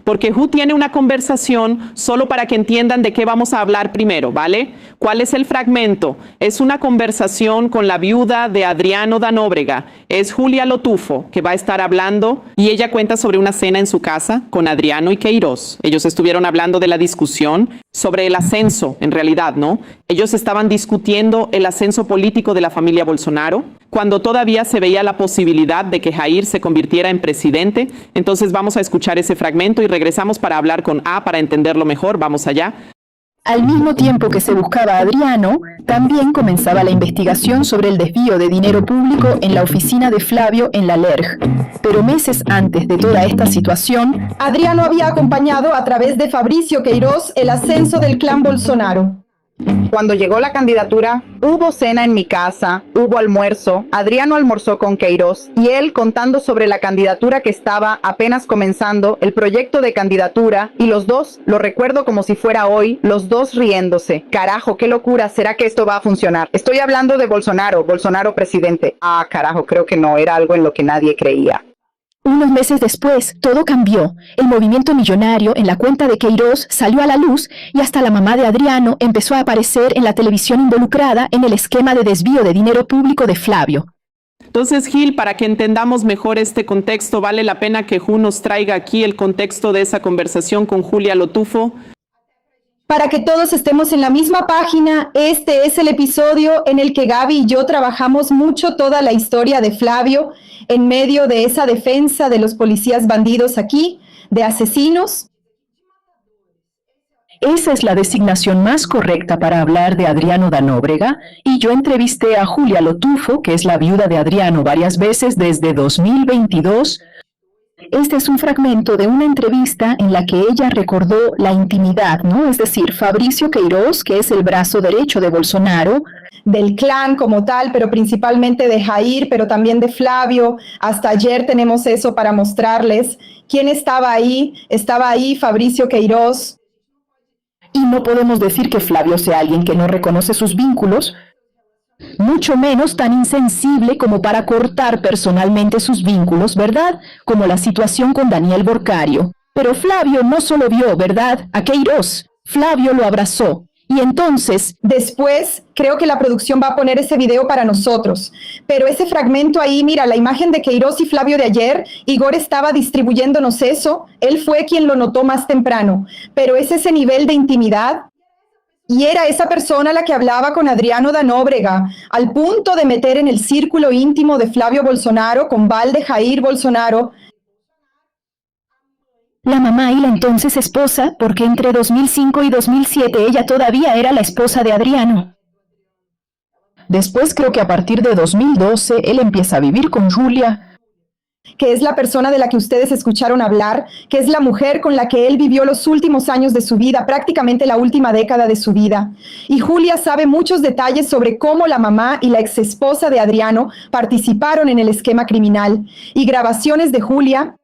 porque Ju tiene una conversación solo para que entiendan de qué vamos a hablar primero, ¿vale? ¿Cuál es el fragmento? Es una conversación con la viuda de Adriano da Nóbrega. Es Julia Lotufo que va a estar hablando y ella cuenta sobre una cena en su casa con Adriano y Queiroz. Ellos estuvieron hablando de la discusión sobre el ascenso, en realidad, ¿no? Ellos estaban discutiendo el ascenso político de la familia Bolsonaro, cuando todavía se veía la posibilidad de que Jair se convirtiera en presidente. Entonces vamos a escuchar ese fragmento y regresamos para hablar con A para entenderlo mejor. Vamos allá. Al mismo tiempo que se buscaba a Adriano, también comenzaba la investigación sobre el desvío de dinero público en la oficina de Flavio en la LERJ. Pero meses antes de toda esta situación, Adriano había acompañado a través de Fabricio Queiroz el ascenso del clan Bolsonaro. Cuando llegó la candidatura, hubo cena en mi casa, hubo almuerzo, Adriano almorzó con Queiroz y él contando sobre la candidatura que estaba apenas comenzando, el proyecto de candidatura, y los dos, lo recuerdo como si fuera hoy, los dos riéndose. Carajo, qué locura, ¿será que esto va a funcionar? Estoy hablando de Bolsonaro, Bolsonaro presidente. Ah, carajo, creo que no, era algo en lo que nadie creía. unos meses después, todo cambió. El movimiento millonario en la cuenta de Queiroz salió a la luz y hasta la mamá de Adriano empezó a aparecer en la televisión involucrada en el esquema de desvío de dinero público de Flavio. Entonces, Gil, para que entendamos mejor este contexto, vale la pena que Ju nos traiga aquí el contexto de esa conversación con Julia Lotufo. Para que todos estemos en la misma página, este es el episodio en el que Gaby y yo trabajamos mucho toda la historia de Flavio en medio de esa defensa de los policías bandidos aquí, de asesinos. Esa es la designación más correcta para hablar de Adriano da Nóbrega, y yo entrevisté a Julia Lotufo, que es la viuda de Adriano, varias veces desde 2022. Este es un fragmento de una entrevista en la que ella recordó la intimidad, ¿no? Es decir, Fabricio Queiroz, que es el brazo derecho de Bolsonaro, del clan como tal, pero principalmente de Jair, pero también de Flavio. Hasta ayer tenemos eso para mostrarles. ¿Quién estaba ahí? Estaba ahí Fabricio Queiroz. Y no podemos decir que Flavio sea alguien que no reconoce sus vínculos, mucho menos tan insensible como para cortar personalmente sus vínculos, ¿verdad? Como la situación con Daniel Borcario. Pero Flavio no solo vio, ¿verdad?, a Queiroz. Flavio lo abrazó. Y entonces, después, creo que la producción va a poner ese video para nosotros. Pero ese fragmento ahí, mira, la imagen de Queiroz y Flavio de ayer, Igor estaba distribuyéndonos eso. Él fue quien lo notó más temprano. Pero es ese nivel de intimidad. Y era esa persona la que hablaba con Adriano da Nóbrega, al punto de meter en el círculo íntimo de Flavio Bolsonaro con Valde Jair Bolsonaro. La mamá y la entonces esposa, porque entre 2005 y 2007 ella todavía era la esposa de Adriano. Después creo que a partir de 2012 él empieza a vivir con Julia, que es la persona de la que ustedes escucharon hablar, que es la mujer con la que él vivió los últimos años de su vida, prácticamente la última década de su vida. Y Julia sabe muchos detalles sobre cómo la mamá y la exesposa de Adriano participaron en el esquema criminal. Y grabaciones de Julia,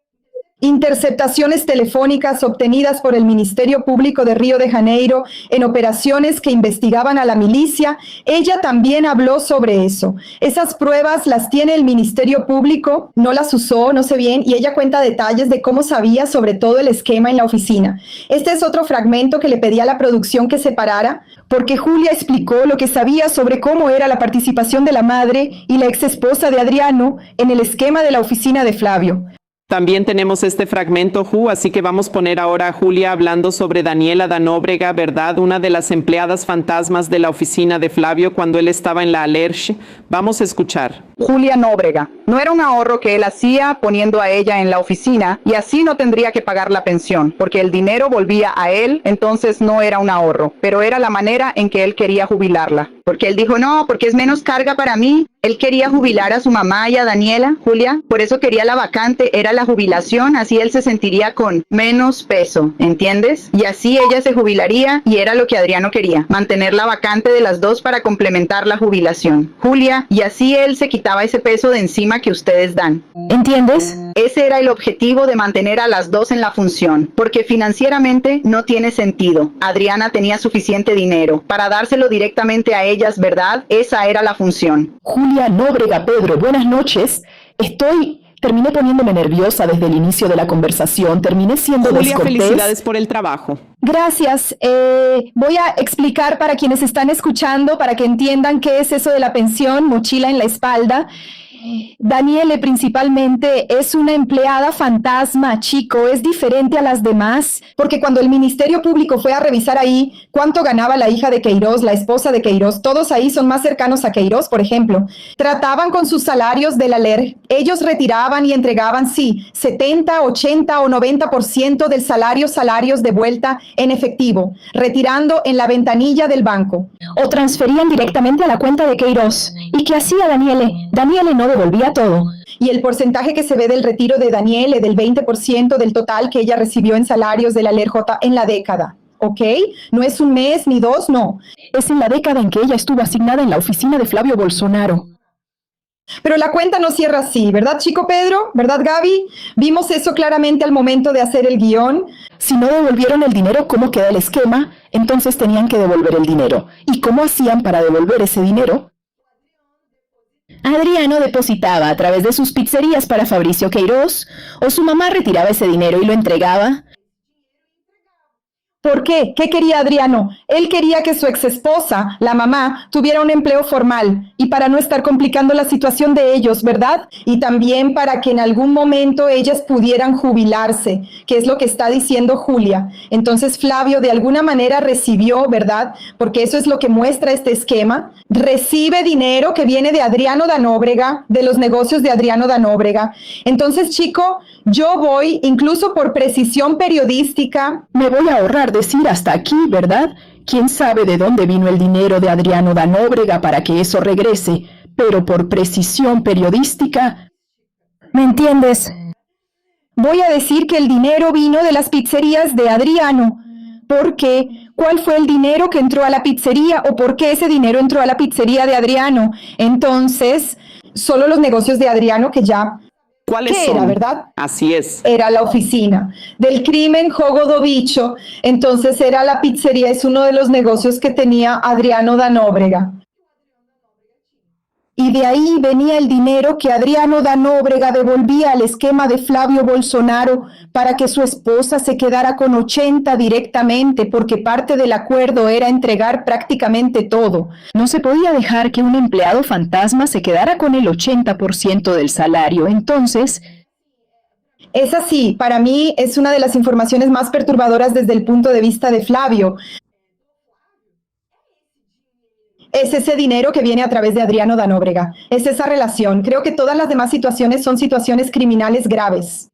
interceptaciones telefónicas obtenidas por el Ministerio Público de Río de Janeiro en operaciones que investigaban a la milicia. Ella también habló sobre eso. Esas pruebas las tiene el Ministerio Público, no las usó, no sé bien, y ella cuenta detalles de cómo sabía sobre todo el esquema en la oficina. Este es otro fragmento que le pedí a la producción que separara, porque Julia explicó lo que sabía sobre cómo era la participación de la madre y la exesposa de Adriano en el esquema de la oficina de Flavio. También tenemos este fragmento, Ju, así que vamos a poner ahora a Julia hablando sobre Daniela da Nóbrega, ¿verdad? Una de las empleadas fantasmas de la oficina de Flavio cuando él estaba en la Alerj. Vamos a escuchar. Julia Nóbrega. No era un ahorro que él hacía poniendo a ella en la oficina y así no tendría que pagar la pensión, porque el dinero volvía a él, entonces no era un ahorro, pero era la manera en que él quería jubilarla. Porque él dijo, no, porque es menos carga para mí. Él quería jubilar a su mamá y a Daniela, Julia, por eso quería la vacante, era la jubilación, así él se sentiría con menos peso, ¿entiendes? Y así ella se jubilaría y era lo que Adriano quería, mantener la vacante de las dos para complementar la jubilación. Julia, y así él se quitaba ese peso de encima que ustedes dan. ¿Entiendes? Ese era el objetivo de mantener a las dos en la función, porque financieramente no tiene sentido. Adriana tenía suficiente dinero para dárselo directamente a ellas, ¿verdad? Esa era la función. Julia Nóbrega, Pedro, buenas noches. Estoy Terminé poniéndome nerviosa desde el inicio de la conversación. Terminé siendo Julia, descortés. felicidades por el trabajo. Gracias. Voy a explicar para quienes están escuchando, para que entiendan qué es eso de la pensión, mochila en la espalda. Daniele principalmente es una empleada fantasma, chico, es diferente a las demás, porque cuando el Ministerio Público fue a revisar ahí cuánto ganaba la hija de Queiroz, la esposa de Queiroz, todos ahí son más cercanos a Queiroz, por ejemplo, trataban con sus salarios de la LER, ellos retiraban y entregaban, sí, 70, 80 o 90% del salarios de vuelta en efectivo, retirando en la ventanilla del banco. O transferían directamente a la cuenta de Queiroz. ¿Y qué hacía Daniele? Daniele no devolvía todo. Y el porcentaje que se ve del retiro de Daniele, del 20% del total que ella recibió en salarios de la LERJ en la década, ¿ok? No es un mes ni dos, no. Es en la década en que ella estuvo asignada en la oficina de Flavio Bolsonaro. Pero la cuenta no cierra así, ¿verdad, chico Pedro? ¿Verdad, Gaby? Vimos eso claramente al momento de hacer el guión. Si no devolvieron el dinero, ¿cómo queda el esquema? Entonces tenían que devolver el dinero. ¿Y cómo hacían para devolver ese dinero? Adriano depositaba a través de sus pizzerías para Fabricio Queiroz, o su mamá retiraba ese dinero y lo entregaba. ¿Por qué? ¿Qué quería Adriano? Él quería que su exesposa, la mamá, tuviera un empleo formal y para no estar complicando la situación de ellos, ¿verdad? Y también para que en algún momento ellas pudieran jubilarse, que es lo que está diciendo Julia. Entonces Flavio de alguna manera recibió, ¿verdad? Porque eso es lo que muestra este esquema. Recibe dinero que viene de Adriano Danóbrega, de los negocios de Adriano Danóbrega. Entonces, chico, yo voy, incluso por precisión periodística, Me voy a ahorrar decir hasta aquí, ¿verdad? ¿Quién sabe de dónde vino el dinero de Adriano Danóbrega para que eso regrese? Pero por precisión periodística... ¿me entiendes? Voy a decir que el dinero vino de las pizzerías de Adriano. ¿Por qué? ¿Cuál fue el dinero que entró a la pizzería o por qué ese dinero entró a la pizzería de Adriano? Entonces, solo los negocios de Adriano que ya... ¿Cuáles ¿Qué son? era, verdad? Así es. Era la oficina del crimen Jogo do Bicho. Entonces era la pizzería, es uno de los negocios que tenía Adriano Danóbrega. Y de ahí venía el dinero que Adriano Danóbrega devolvía al esquema de Flavio Bolsonaro para que su esposa se quedara con 80 directamente, porque parte del acuerdo era entregar prácticamente todo. No se podía dejar que un empleado fantasma se quedara con el 80% del salario. Entonces, Es así, para mí es una de las informaciones más perturbadoras desde el punto de vista de Flavio. Es ese dinero que viene a través de Adriano Danóbrega. Es esa relación. Creo que todas las demás situaciones son situaciones criminales graves.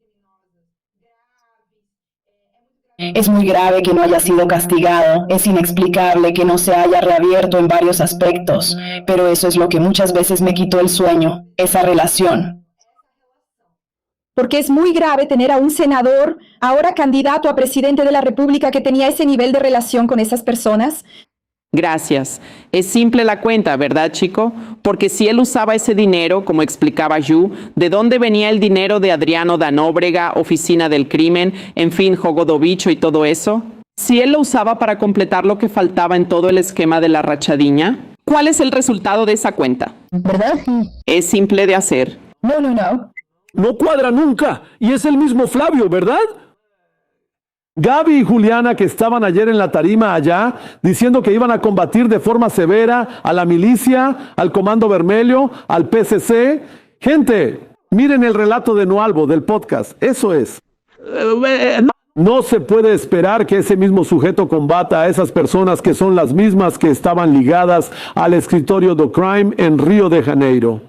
es muy grave que no haya sido castigado. Es inexplicable que no se haya reabierto en varios aspectos. Pero eso es lo que muchas veces me quitó el sueño, esa relación. Porque es muy grave tener a un senador, ahora candidato a presidente de la República, que tenía ese nivel de relación con esas personas. Gracias. Es simple la cuenta, ¿verdad, chico? Porque si él usaba ese dinero, como explicaba Yu, ¿de dónde venía el dinero de Adriano Danóbrega, Oficina del Crimen, en fin, Jogo do Bicho y todo eso? Si él lo usaba para completar lo que faltaba en todo el esquema de la rachadiña, ¿cuál es el resultado de esa cuenta? ¿Verdad? Es simple de hacer. No. No cuadra nunca. Y es el mismo Flavio, ¿verdad? Gaby y Juliana, que estaban ayer en la tarima allá, diciendo que iban a combatir de forma severa a la milicia, al Comando Vermelho, al PCC. Gente, miren el relato de Noalvo del podcast. Eso es. No se puede esperar que ese mismo sujeto combata a esas personas que son las mismas que estaban ligadas al escritorio do Crime en Río de Janeiro.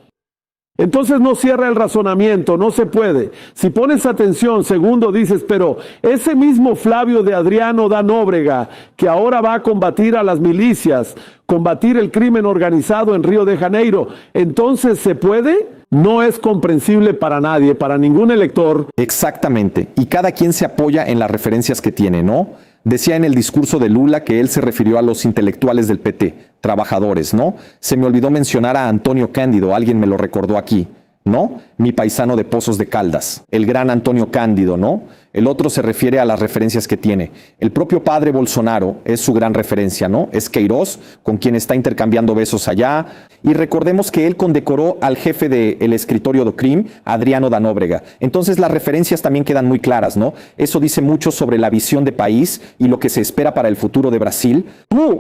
Entonces no cierra el razonamiento, no se puede. Si pones atención, segundo dices, pero ese mismo Flavio de Adriano Danóbrega, que ahora va a combatir a las milicias, combatir el crimen organizado en Río de Janeiro, ¿entonces se puede? No es comprensible para nadie, para ningún elector. Exactamente, y cada quien se apoya en las referencias que tiene, ¿no? Decía en el discurso de Lula que él se refirió a los intelectuales del PT, trabajadores, ¿no? Se me olvidó mencionar a Antonio Cándido, alguien me lo recordó aquí, ¿no? mi paisano de Pozos de Caldas, el gran Antonio Cándido, ¿no? El otro se refiere a las referencias que tiene. El propio padre Bolsonaro es su gran referencia, ¿no? Es Queiroz, con quien está intercambiando besos allá. Y recordemos que él condecoró al jefe del escritorio do CRIM, Adriano da Nóbrega. Entonces las referencias también quedan muy claras, ¿no? Eso dice mucho sobre la visión de país y lo que se espera para el futuro de Brasil.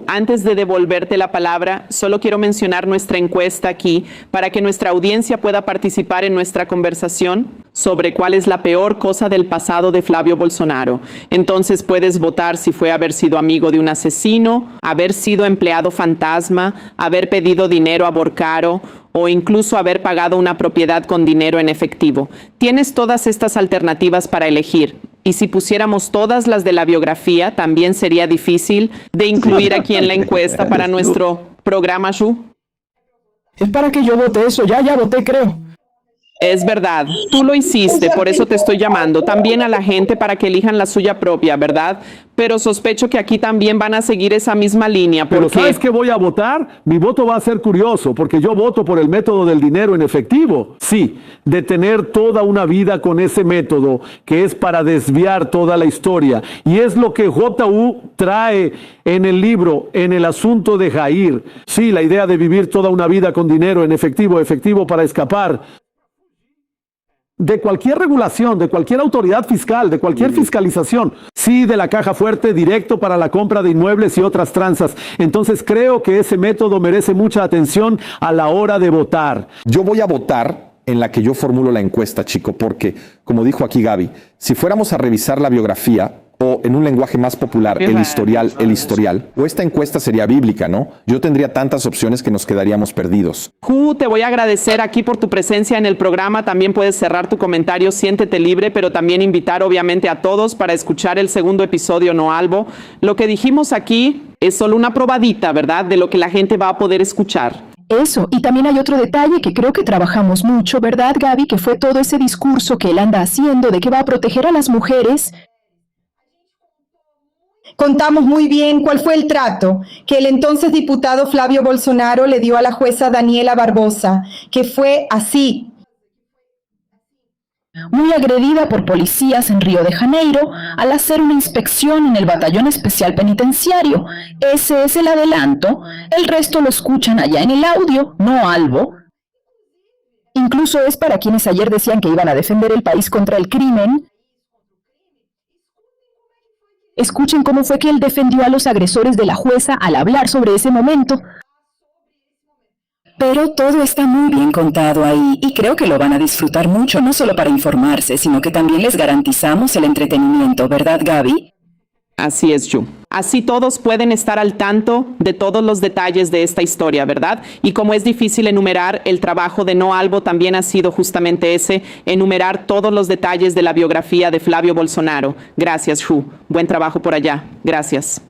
Antes de devolverte la palabra, solo quiero mencionar nuestra encuesta aquí para que nuestra audiencia pueda participar en nuestra conversación sobre cuál es la peor cosa del pasado de Flavio Bolsonaro. Entonces puedes votar si fue haber sido amigo de un asesino, haber sido empleado fantasma, haber pedido dinero a Borcaro o incluso haber pagado una propiedad con dinero en efectivo. Tienes todas estas alternativas para elegir. Y si pusiéramos todas las de la biografía, también sería difícil de incluir aquí en la encuesta para nuestro programa, Yu. Es para que yo vote eso. Ya voté, creo. Es verdad, tú lo hiciste, por eso te estoy llamando. También a la gente para que elijan la suya propia, ¿verdad? Pero sospecho que aquí también van a seguir esa misma línea. Pero Porque... ¿sabes qué voy a votar? Mi voto va a ser curioso, porque yo voto por el método del dinero en efectivo. Sí, de tener toda una vida con ese método, que es para desviar toda la historia. Y es lo que JU trae en el libro, en el asunto de Jair. Sí, la idea de vivir toda una vida con dinero en efectivo para escapar de cualquier regulación, de cualquier autoridad fiscal, de cualquier fiscalización. Sí, de la caja fuerte directo para la compra de inmuebles y otras tranzas. Entonces creo que ese método merece mucha atención a la hora de votar. Yo voy a votar en la que yo formulo la encuesta, chico, porque, como dijo aquí Gaby, si fuéramos a revisar la biografía, o en un lenguaje más popular, el historial, o esta encuesta sería bíblica, ¿no? Yo tendría tantas opciones que nos quedaríamos perdidos. Ju, te voy a agradecer aquí por tu presencia en el programa. También puedes cerrar tu comentario, siéntete libre, pero también invitar obviamente a todos para escuchar el segundo episodio, No Albo. Lo que dijimos aquí es solo una probadita, ¿verdad? De lo que la gente va a poder escuchar. Eso, y también hay otro detalle que creo que trabajamos mucho, ¿verdad, Gaby? Que fue todo ese discurso que él anda haciendo de que va a proteger a las mujeres. Contamos muy bien cuál fue el trato que el entonces diputado Flavio Bolsonaro le dio a la jueza Daniela Barbosa, que fue así. Muy agredida por policías en Río de Janeiro al hacer una inspección en el Batallón Especial Penitenciario. Ese es el adelanto. El resto lo escuchan allá en el audio, No Albo. Incluso es para quienes ayer decían que iban a defender el país contra el crimen. Escuchen cómo fue que él defendió a los agresores de la jueza al hablar sobre ese momento. Pero todo está muy bien contado ahí y creo que lo van a disfrutar mucho, no solo para informarse, sino que también les garantizamos el entretenimiento, ¿verdad, Gaby? Así es, Yu. Así todos pueden estar al tanto de todos los detalles de esta historia, ¿verdad? Y como es difícil enumerar, el trabajo de No Albo también ha sido justamente ese, enumerar todos los detalles de la biografía de Flavio Bolsonaro. Gracias, Yu. Buen trabajo por allá. Gracias.